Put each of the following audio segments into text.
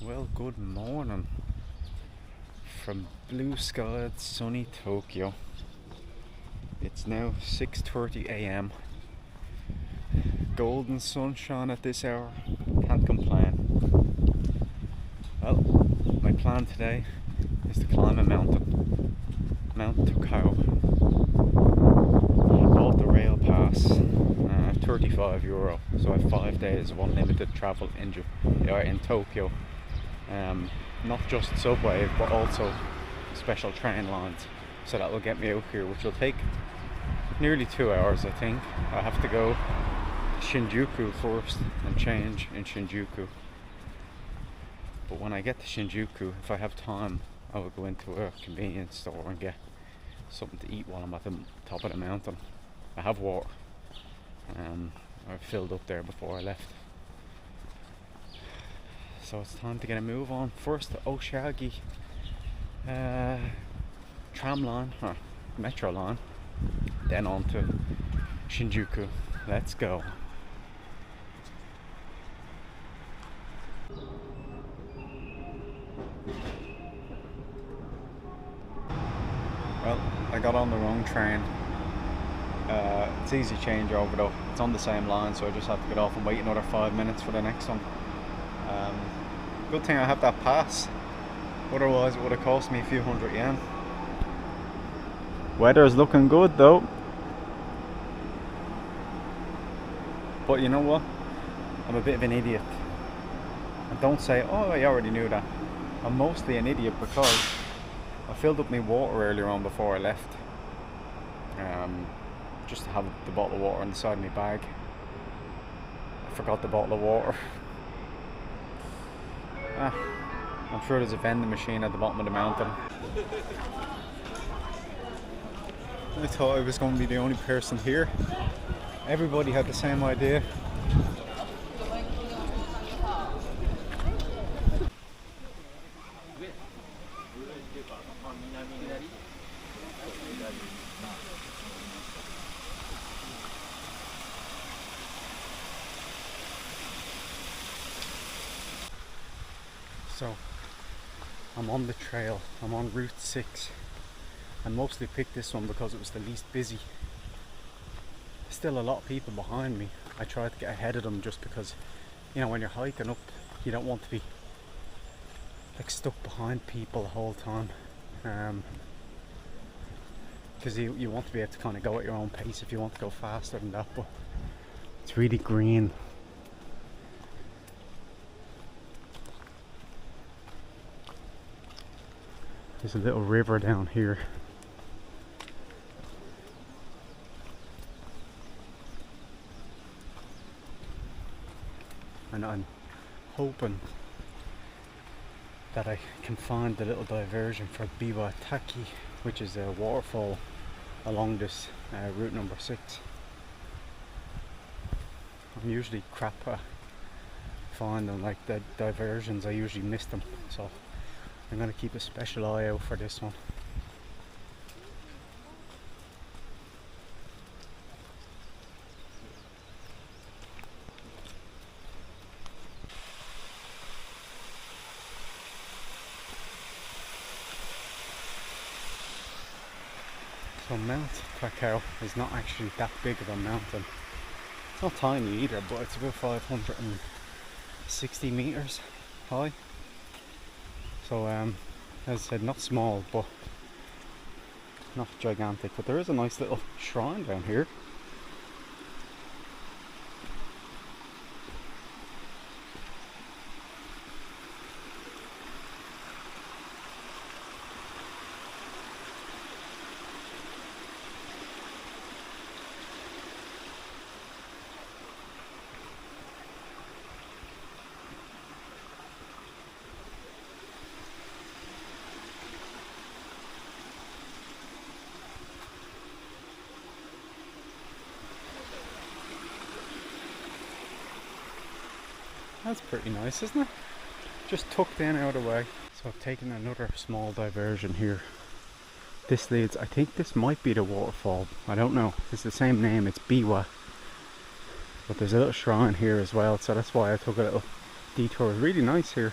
Well, good morning from blue skied sunny Tokyo. It's now 6:30 a.m. Golden sunshine at this hour. Can't complain. Well, my plan today is to climb a mountain. Mount Tokyo. I bought the rail pass, €35. So I have 5 days of unlimited travel in Tokyo. Not just subway, but also special train lines. So that will get me out here, which will take nearly 2 hours, I think. I have to go to Shinjuku first and change in Shinjuku. But when I get to Shinjuku, if I have time, I will go into a convenience store and get something to eat while I'm at the top of the mountain. I have water. I filled up there before I left. So it's time to get a move on. First the Oshagi tram line, or metro line, then on to Shinjuku. Let's go. Well, I got on the wrong train. It's easy changeover though. It's on the same line, so I just have to get off and wait another 5 minutes for the next one. Good thing I have that pass. Otherwise it would have cost me a few hundred yen. Weather's looking good though. But you know what? I'm a bit of an idiot. And don't say, oh, I already knew that. I'm mostly an idiot because I filled up my water earlier on before I left. Just to have the bottle of water inside my bag. I forgot the bottle of water. I'm sure there's a vending machine at the bottom of the mountain. I thought I was going to be the only person here. Everybody had the same idea. So, I'm on the trail. I'm on Route 6. I mostly picked this one because it was the least busy. Still a lot of people behind me. I tried to get ahead of them just because, you know, when you're hiking up, you don't want to be like stuck behind people the whole time. Because you want to be able to kind of go at your own pace if you want to go faster than that. But it's really green. There's a little river down here. And I'm hoping that I can find the little diversion for Biwa Taki, which is a waterfall along this route number 6. I'm usually crap at finding like the diversions. I usually miss them, so I'm going to keep a special eye out for this one. So Mount Takao is not actually that big of a mountain. It's not tiny either, but it's about 560 meters high. So as I said, not small, but not gigantic. But there is a nice little shrine down here. That's pretty nice, isn't it? Just tucked in out of the way. So I've taken another small diversion here. This leads, I think this might be the waterfall. I don't know. It's the same name, it's Biwa. But there's a little shrine here as well, so that's why I took a little detour. It's really nice here.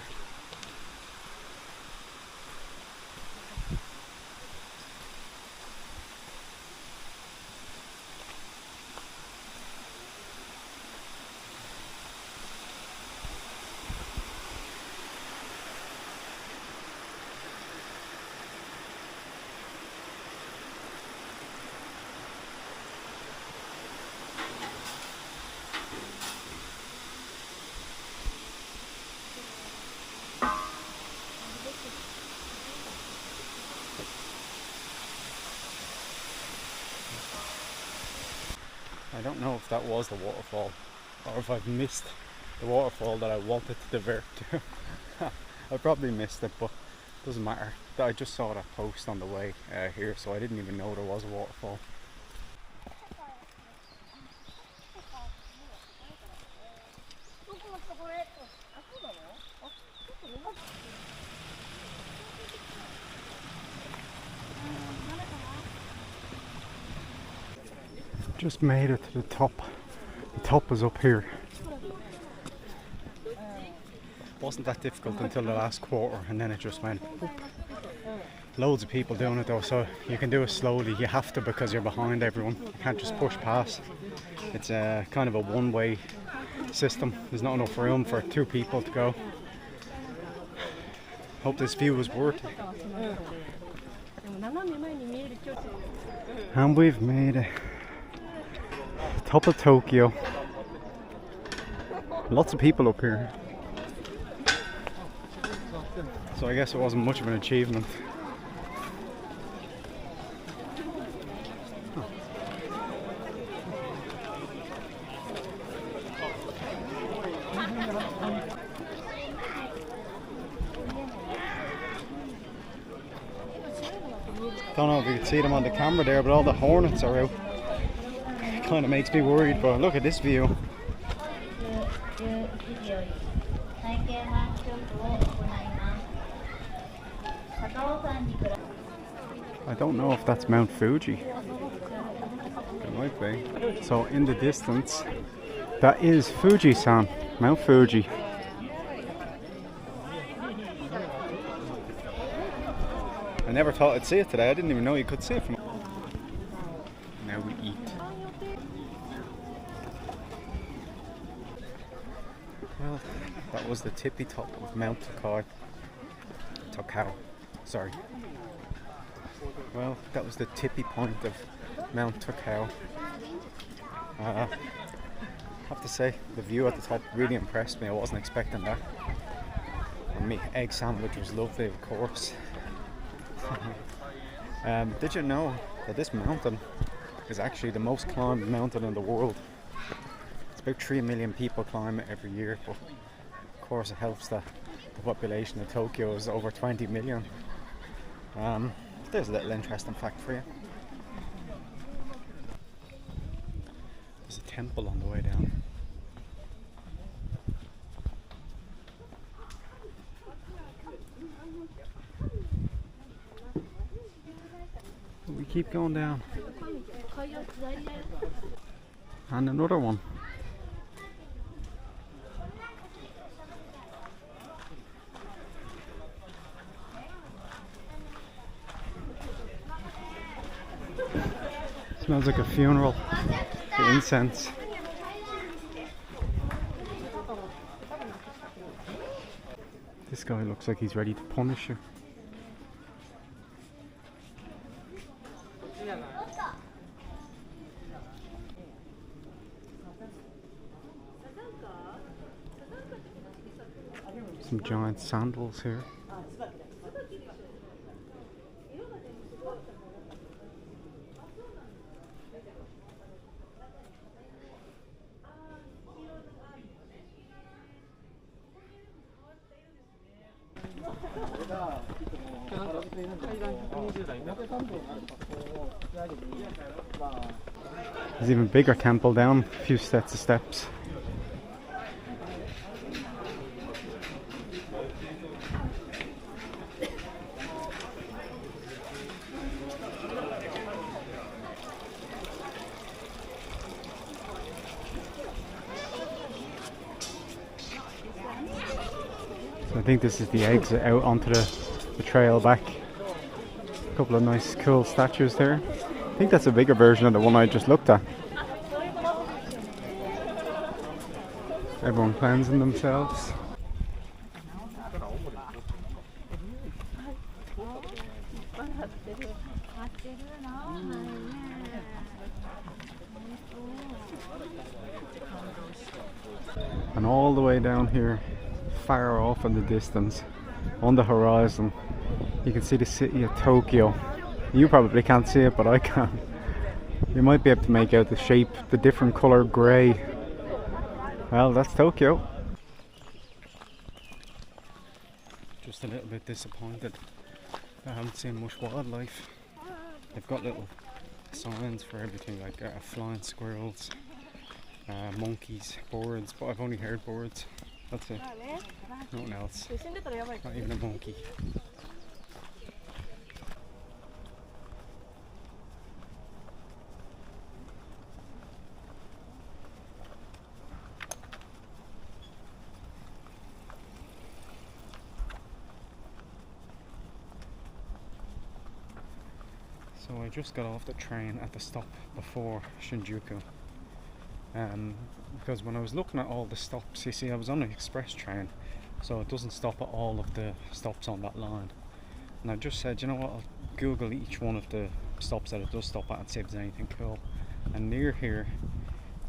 I don't know if that was the waterfall or if I've missed the waterfall that I wanted to divert to. I probably missed it, but it doesn't matter. I just saw that post on the way here, so I didn't even know there was a waterfall. Just made it to the top. The top was up here. Wasn't that difficult until the last quarter, and then it just went whoop. Loads of people doing it though, so you can do it slowly. You have to, because you're behind everyone. You can't just push past. It's a kind of a one-way system. There's not enough room for 2 people to go. Hope this view was worth it. And we've made it. Top of Tokyo. Lots of people up here. So I guess it wasn't much of an achievement. Don't know if you can see them on the camera there, but all the hornets are out. It kind of makes me worried, but look at this view. I don't know if that's Mount Fuji. It might be. So in the distance, that is Fujisan, Mount Fuji. I never thought I'd see it today. I didn't even know you could see it from. Now we eat. Well, that was the tippy top of Mount Tokyo. Sorry. Well, that was the tippy point of Mount Tokyo. I have to say, the view at the top really impressed me. I wasn't expecting that. And my egg sandwich was lovely, of course. Did you know that this mountain is actually the most climbed mountain in the world? It's about 3 million people climb it every year, but of course it helps that the population of Tokyo is over 20 million. There's a little interesting fact for you. There's a temple on the way down. We keep going down. And another one. Smells like a funeral. The incense. This guy looks like he's ready to punish you. Some giant sandals here. There's even bigger temple down, a few sets of steps. So I think this is the exit out onto the trail back. A couple of nice cool statues there. I think that's a bigger version of the one I just looked at. Everyone cleansing themselves. And all the way down here, far off in the distance, on the horizon, you can see the city of Tokyo. You probably can't see it, but I can. You might be able to make out the shape, the different colour grey. Well, that's Tokyo. Just a little bit disappointed I haven't seen much wildlife. They've got little signs for everything, like flying squirrels, monkeys, birds, but I've only heard birds. That's it. Nothing else. Not even a monkey. So I just got off the train at the stop before Shinjuku, because when I was looking at all the stops, you see I was on an express train, so it doesn't stop at all of the stops on that line, and I just said, you know what, I'll Google each one of the stops that it does stop at and see if there's anything cool. And near here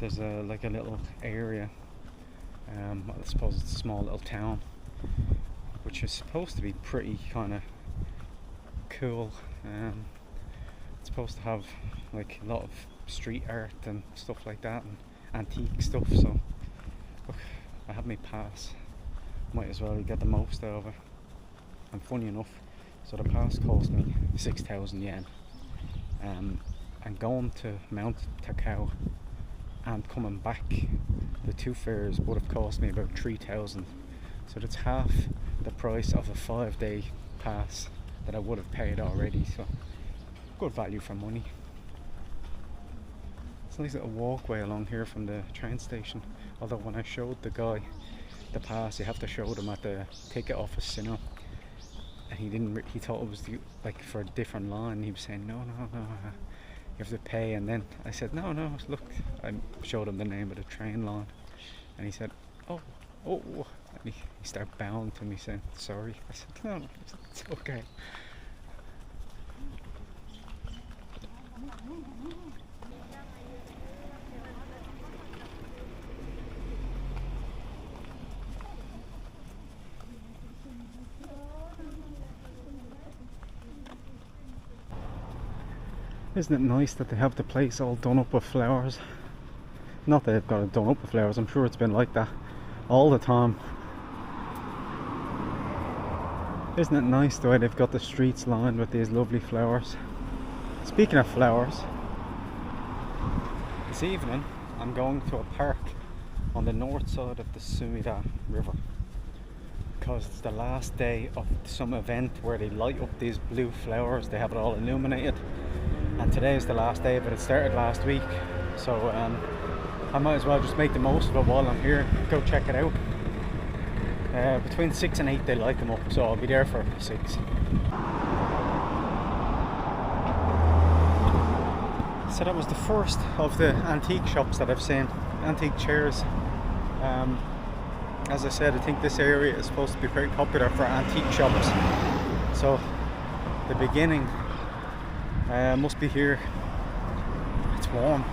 there's like a little area, I suppose it's a small little town, which is supposed to be pretty kind of cool. It's supposed to have like a lot of street art and stuff like that, and antique stuff, so look, I have my pass, might as well get the most out of it. And funny enough, so the pass cost me 6,000 yen, and going to Mount Takao and coming back, the two fares would have cost me about 3,000, so that's half the price of a 5-day pass that I would have paid already. So good value for money. It's a nice little walkway along here from the train station, although when I showed the guy the pass, you have to show them at the ticket office, you know, and he thought it was like for a different line. He was saying no, you have to pay. And then I said no, look, I showed him the name of the train line, and he said oh, and he started bowing to me saying sorry. I said no, it's okay. Isn't it nice that they have the place all done up with flowers? Not that they've got it done up with flowers, I'm sure it's been like that all the time. Isn't it nice the way they've got the streets lined with these lovely flowers? Speaking of flowers, this evening I'm going to a park on the north side of the Sumida River, because it's the last day of some event where they light up these blue flowers. They have it all illuminated, and today is the last day, but it started last week, so I might as well just make the most of it while I'm here. Go check it out. Between 6 and 8 they light them up, so I'll be there for 6. So that was the first of the antique shops that I've seen, antique chairs. As I said, I think this area is supposed to be very popular for antique shops, so the beginning must be here. It's warm.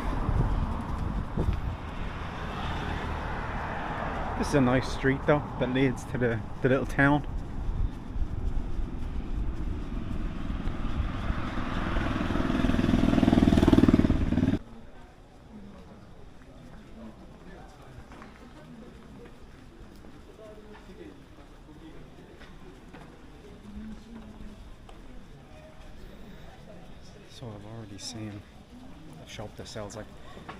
This is a nice street though that leads to the little town. So I've already seen a shop that sells like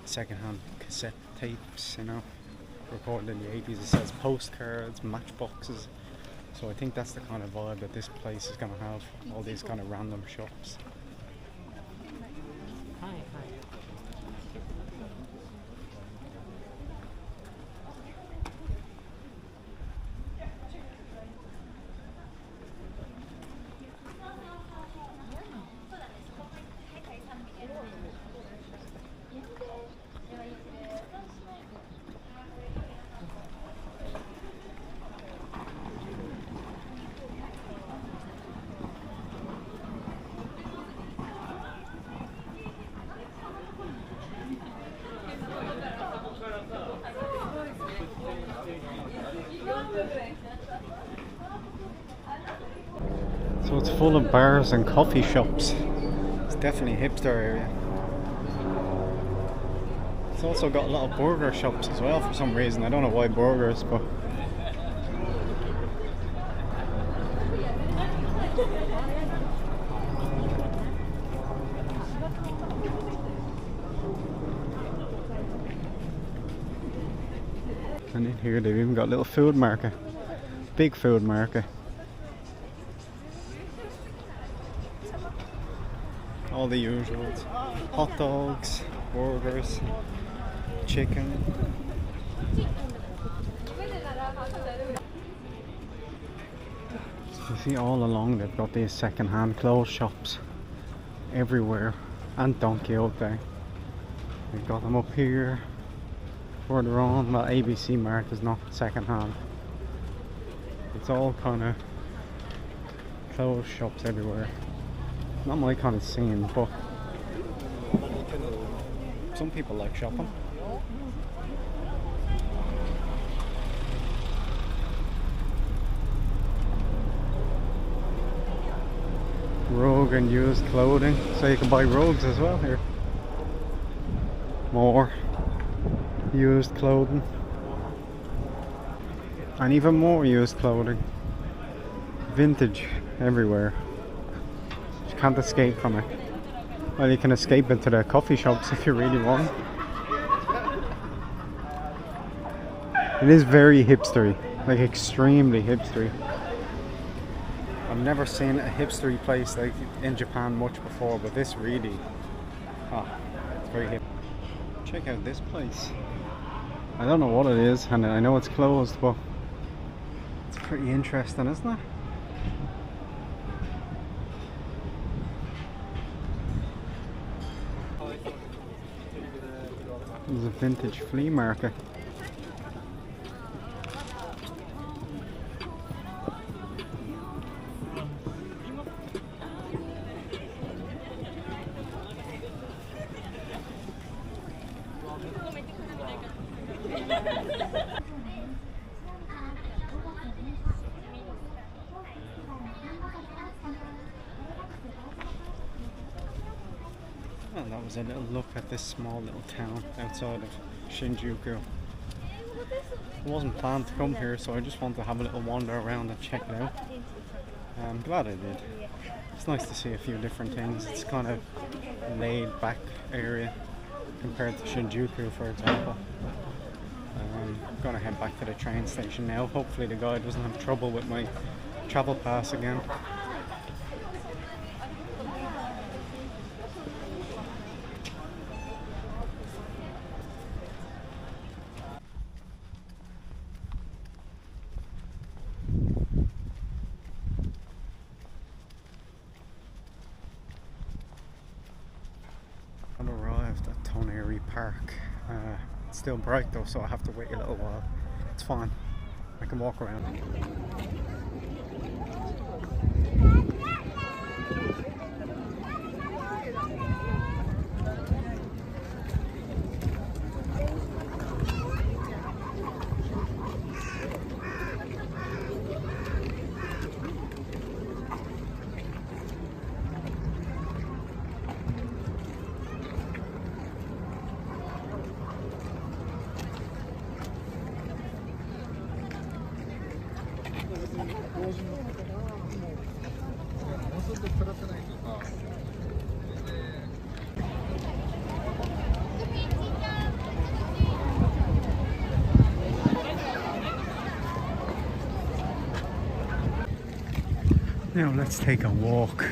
second-hand cassette tapes, you know, recorded in the 80s. It sells postcards, matchboxes. So I think that's the kind of vibe that this place is going to have, all these kind of random shops. So it's full of bars and coffee shops. It's definitely a hipster area. It's also got a lot of burger shops as well for some reason. I don't know why burgers, but and in here they've even got a little food market. Big food market. All the usuals. Hot dogs, burgers, chicken. So you see all along they've got these second-hand clothes shops everywhere, and Don Quixote. They've got them up here, further on. Well, ABC Mart is not second-hand. It's all kind of clothes shops everywhere. Not my kind of scene, but some people like shopping. Rogue and used clothing, so you can buy rogues as well here. More used clothing, and even more used clothing. Vintage everywhere. You can't escape from it. Well, you can escape into the coffee shops if you really want. It is very hipstery, like extremely hipstery. I've never seen a hipstery place like in Japan much before, but this really, it's very hip. Check out this place. I don't know what it is, and I know it's closed, but it's pretty interesting, isn't it? There's a vintage flea market. Well, that was a little look at this small little town outside of Shinjuku. I wasn't planned to come here, so I just wanted to have a little wander around and check it out. I'm glad I did. It's nice to see a few different things. It's kind of laid back area compared to Shinjuku, for example. I'm gonna head back to the train station now. Hopefully the guy doesn't have trouble with my travel pass again. I've arrived at Toneri Park. It's still bright though, so I have to wait a little while. It's fine. I can walk around. Now let's take a walk.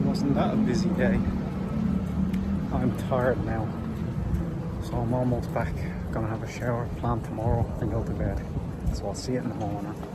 Wasn't that a busy day? I I'm tired now, so I'm almost back. Gonna have a shower, plan tomorrow and go to bed. So I'll see you in the morning.